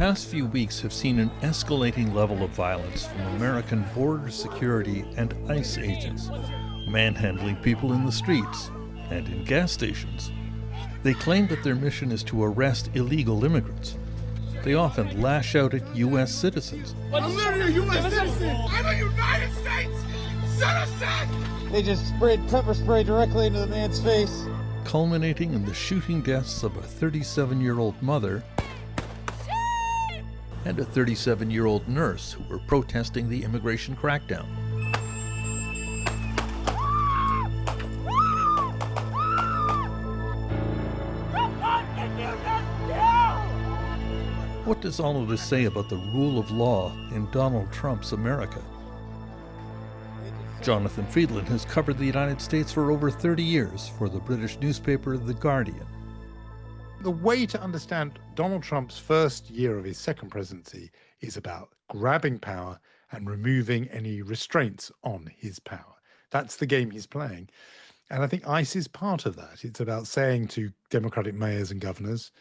past few weeks have seen an escalating level of violence from American border security and ICE agents, manhandling people in the streets and in gas stations. They claim that their mission is to arrest illegal immigrants. They often lash out at U.S. citizens. I'm literally a U.S. citizen. I'm a United States citizen! They just sprayed pepper spray directly into the man's face, Culminating in the shooting deaths of a 37-year-old mother and a 37-year-old nurse who were protesting the immigration crackdown. What does all of this say about the rule of law in Donald Trump's America? Jonathan Friedland has covered the United States for over 30 years for the British newspaper The Guardian. The way to understand Donald Trump's first year of his second presidency is about grabbing power and removing any restraints on his power. That's the game he's playing. And I think ICE is part of that. It's about saying to Democratic mayors and governors,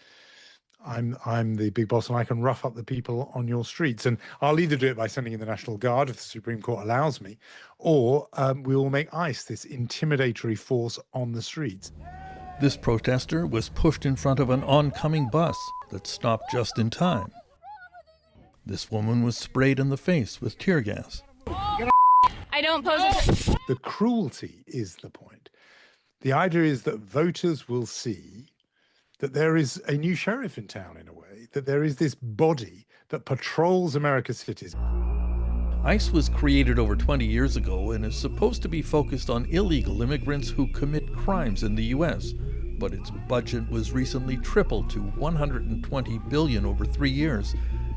I'm the big boss and I can rough up the people on your streets. And I'll either do it by sending in the National Guard if the Supreme Court allows me, or we will make ICE this intimidatory force on the streets. This protester was pushed in front of an oncoming bus that stopped just in time. This woman was sprayed in the face with tear gas. I don't pose a... The cruelty is the point. The idea is that voters will see that there is a new sheriff in town in a way, that there is this body that patrols America's cities. ICE was created over 20 years ago and is supposed to be focused on illegal immigrants who commit crimes in the U.S., but its budget was recently tripled to $120 billion over 3 years,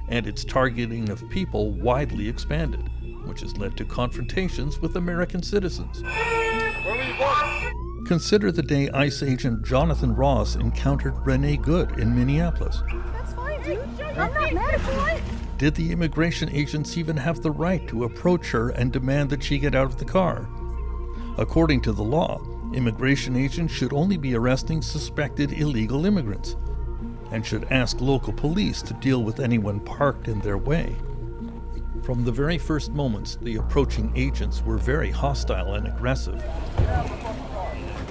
and its targeting of people widely expanded, which has led to confrontations with American citizens. Where were you going? Consider the day ICE agent Jonathan Ross encountered Renee Good in Minneapolis. That's fine, dude. I'm not mad at you. Did the immigration agents even have the right to approach her and demand that she get out of the car? According to the law, immigration agents should only be arresting suspected illegal immigrants and should ask local police to deal with anyone parked in their way. From the very first moments, the approaching agents were very hostile and aggressive.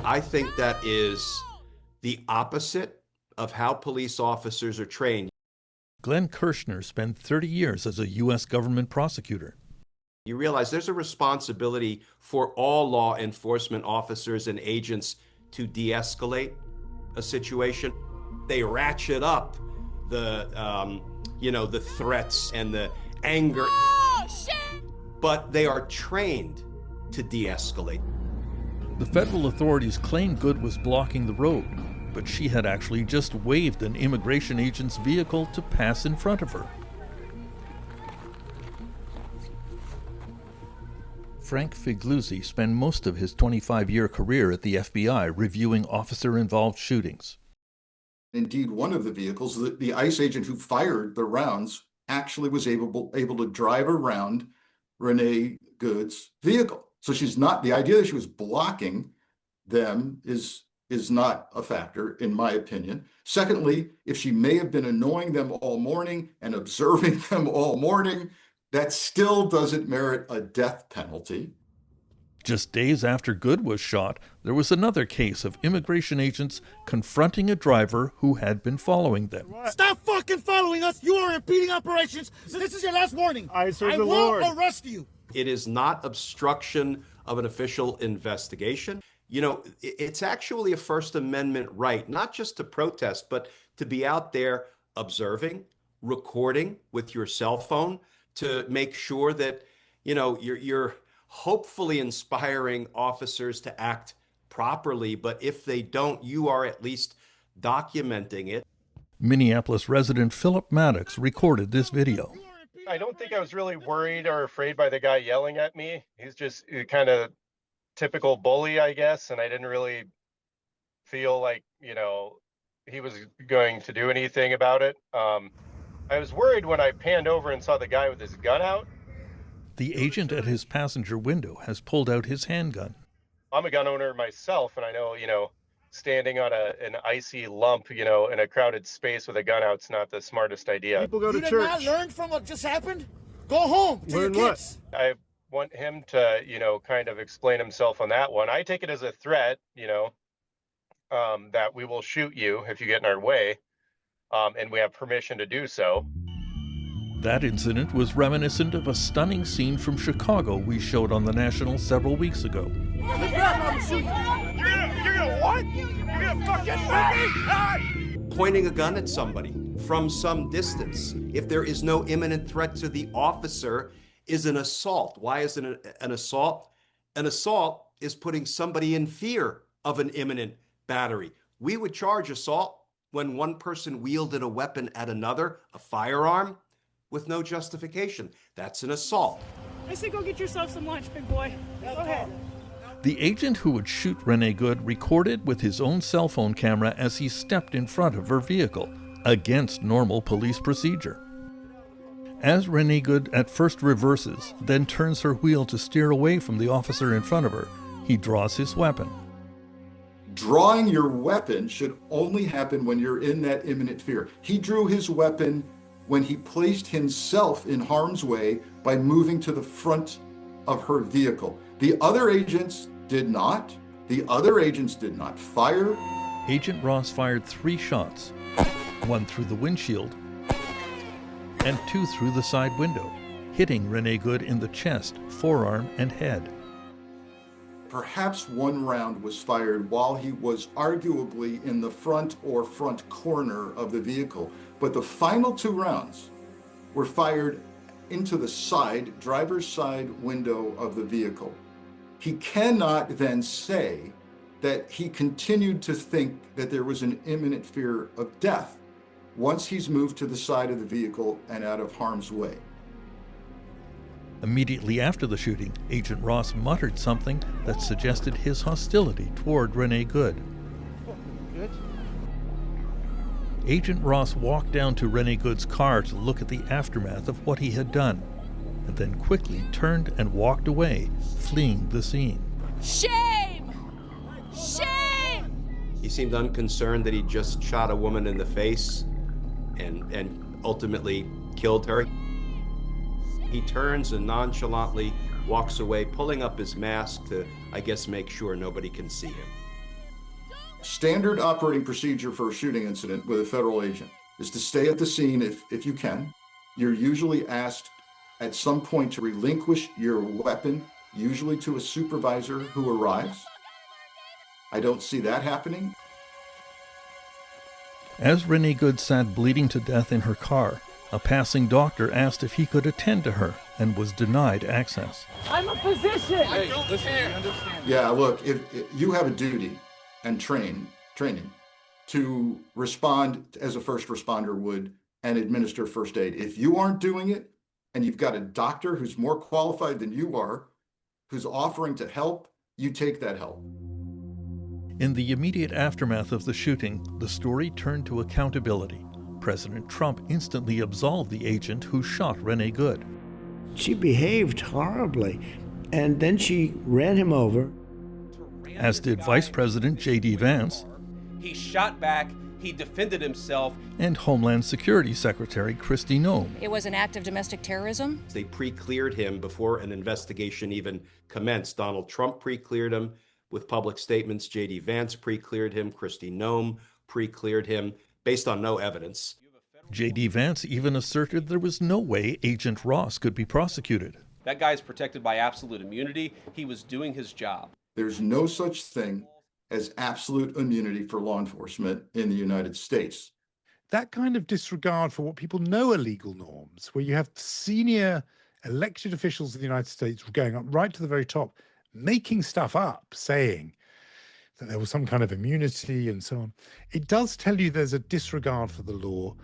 I think that is the opposite of how police officers are trained. Glenn Kirshner spent 30 years as a U.S. government prosecutor. You realize there's a responsibility for all law enforcement officers and agents to de-escalate a situation. They ratchet up the, the threats and the anger, but they are trained to de-escalate. The federal authorities claimed Good was blocking the road, but she had actually just waved an immigration agent's vehicle to pass in front of her. Frank Figluzzi spent most of his 25-year career at the FBI reviewing officer-involved shootings. Indeed, one of the vehicles, the ICE agent who fired the rounds, actually was able to drive around Renee Good's vehicle. So she's not, the idea that she was blocking them is not a factor, in my opinion. Secondly, if she may have been annoying them all morning and observing them all morning, that still doesn't merit a death penalty. Just days after Good was shot, there was another case of immigration agents confronting a driver who had been following them. Stop fucking following us! You are impeding operations! This is your last warning! I will arrest you! It is not obstruction of an official investigation. You know, it's actually a First Amendment right, not just to protest, but to be out there observing, recording with your cell phone to make sure that, you're hopefully inspiring officers to act properly. But if they don't, you are at least documenting it. Minneapolis resident Philip Maddox recorded this video. I don't think I was really worried or afraid by the guy yelling at me. He's just kind of typical bully, I guess. And I didn't really feel like, he was going to do anything about it. I was worried when I panned over and saw the guy with his gun out. The agent at his passenger window has pulled out his handgun. I'm a gun owner myself, and I know, standing on an icy lump, you know, in a crowded space with a gun out, it's not the smartest idea. People go to church. You did not learn from what just happened? Go home to your kids. I want him to, you know, kind of explain himself on that one. I take it as a threat, you know, that we will shoot you if you get in our way, and we have permission to do so. That incident was reminiscent of a stunning scene from Chicago we showed on the National several weeks ago. You're gonna what? You're gonna fucking shoot me? Pointing a gun at somebody from some distance, if there is no imminent threat to the officer, is an assault. Why is it an assault? An assault is putting somebody in fear of an imminent battery. We would charge assault when one person wielded a weapon at another, a firearm, with no justification. That's an assault. I say go get yourself some lunch, big boy. Go ahead. The agent who would shoot Renee Good recorded with his own cell phone camera as he stepped in front of her vehicle, against normal police procedure. As Renee Good at first reverses, then turns her wheel to steer away from the officer in front of her, he draws his weapon. Drawing your weapon should only happen when you're in that imminent fear. He drew his weapon when he placed himself in harm's way by moving to the front of her vehicle. The other agents did not. The other agents did not fire. Agent Ross fired 3 shots, 1 through the windshield and 2 through the side window, hitting Renee Good in the chest, forearm, and head. Perhaps 1 round was fired while he was arguably in the front or front corner of the vehicle, but the final 2 rounds were fired into the side, driver's side window of the vehicle. He cannot then say that he continued to think that there was an imminent fear of death once he's moved to the side of the vehicle and out of harm's way. Immediately after the shooting, Agent Ross muttered something that suggested his hostility toward Renee Good. Agent Ross walked down to Renee Good's car to look at the aftermath of what he had done, and then quickly turned and walked away, fleeing the scene. Shame! Shame! He seemed unconcerned that he just shot a woman in the face and ultimately killed her. He turns and nonchalantly walks away, pulling up his mask to, I guess, make sure nobody can see him. Standard operating procedure for a shooting incident with a federal agent is to stay at the scene if you can. You're usually asked at some point to relinquish your weapon, usually to a supervisor who arrives. I don't see that happening. As Renee Good sat bleeding to death in her car, a passing doctor asked if he could attend to her and was denied access. I'm a physician. Hey, listen, I understand. Yeah, look, if you have a duty and training to respond as a first responder would and administer first aid. If you aren't doing it and you've got a doctor who's more qualified than you are, who's offering to help, you take that help. In the immediate aftermath of the shooting, the story turned to accountability. President Trump instantly absolved the agent who shot Renee Good. She behaved horribly, and then she ran him over. As did Vice President J.D. Vance. He shot back, he defended himself. And Homeland Security Secretary Kristi Noem. It was an act of domestic terrorism. They pre-cleared him before an investigation even commenced. Donald Trump pre-cleared him with public statements. J.D. Vance pre-cleared him. Kristi Noem pre-cleared him based on no evidence. J.D. Vance even asserted there was no way Agent Ross could be prosecuted. That guy's protected by absolute immunity. He was doing his job. There's no such thing as absolute immunity for law enforcement in the United States. That kind of disregard for what people know are legal norms, where you have senior elected officials of the United States going up right to the very top, making stuff up, saying that there was some kind of immunity and so on. It does tell you there's a disregard for the law.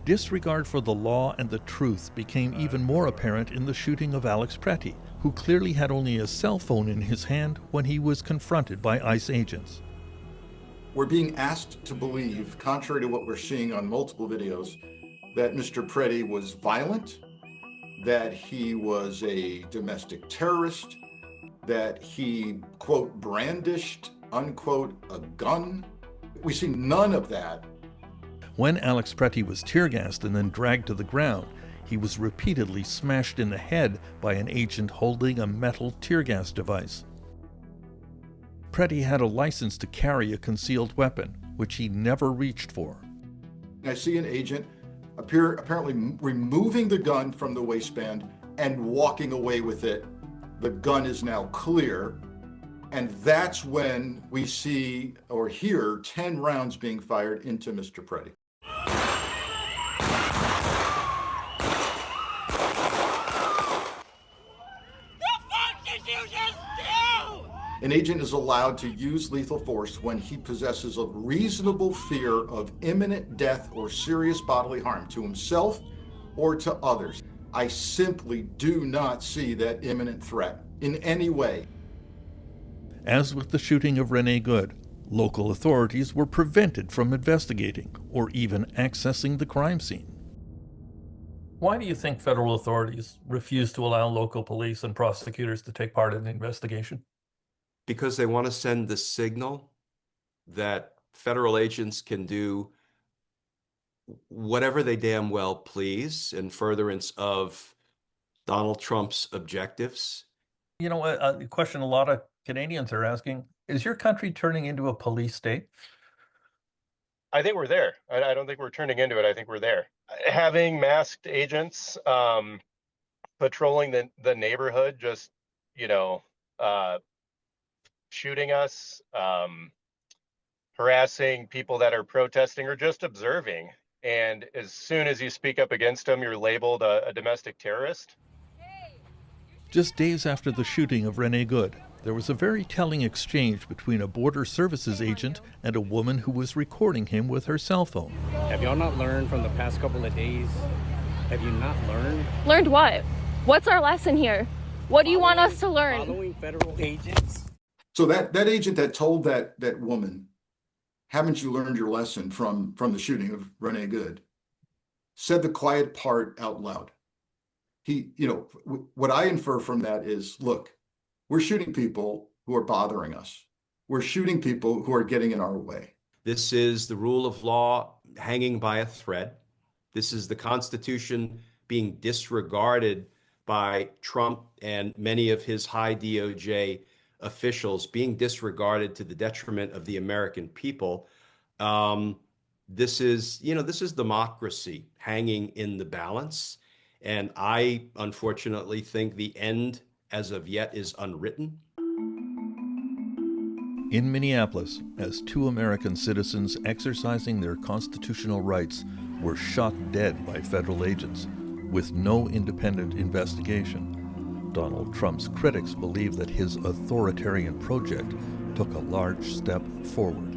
Disregard for the law and the truth became even more apparent in the shooting of Alex Pratty, who clearly had only a cell phone in his hand when he was confronted by ICE agents. We're being asked to believe, contrary to what we're seeing on multiple videos, that Mr. Pratty was violent, that he was a domestic terrorist, that he, quote, brandished unquote, a gun. We see none of that. When Alex Pratty was tear gassed and then dragged to the ground, he was repeatedly smashed in the head by an agent holding a metal tear gas device. Pratty had a license to carry a concealed weapon, which he never reached for. I see an agent apparently removing the gun from the waistband and walking away with it. The gun is now clear. And that's when we see or hear 10 rounds being fired into Mr. Pratty. An agent is allowed to use lethal force when he possesses a reasonable fear of imminent death or serious bodily harm to himself or to others. I simply do not see that imminent threat in any way. As with the shooting of Renee Good, local authorities were prevented from investigating or even accessing the crime scene. Why do you think federal authorities refuse to allow local police and prosecutors to take part in the investigation? Because they want to send the signal that federal agents can do whatever they damn well please in furtherance of Donald Trump's objectives. You know, a question a lot of Canadians are asking, is your country turning into a police state? I think we're there. I don't think we're turning into it. I think we're there. Having masked agents patrolling the neighborhood, just, shooting us, harassing people that are protesting or just observing. And as soon as you speak up against them, you're labeled a domestic terrorist. Just days after the shooting of Renee Good, there was a very telling exchange between a border services agent and a woman who was recording him with her cell phone. Have y'all not learned from the past couple of days? Have you not learned? Learned what? What's our lesson here? What do you want us to learn? Following federal agents. So that agent that told that woman, haven't you learned your lesson from the shooting of Renee Good, said the quiet part out loud. He, what I infer from that is, look, we're shooting people who are bothering us. We're shooting people who are getting in our way. This is the rule of law hanging by a thread. This is the Constitution being disregarded by Trump and many of his high DOJ officials, being disregarded to the detriment of the American people. This is democracy hanging in the balance. And I, unfortunately, think the end, as of yet, is unwritten. In Minneapolis, as two American citizens exercising their constitutional rights were shot dead by federal agents with no independent investigation, Donald Trump's critics believe that his authoritarian project took a large step forward.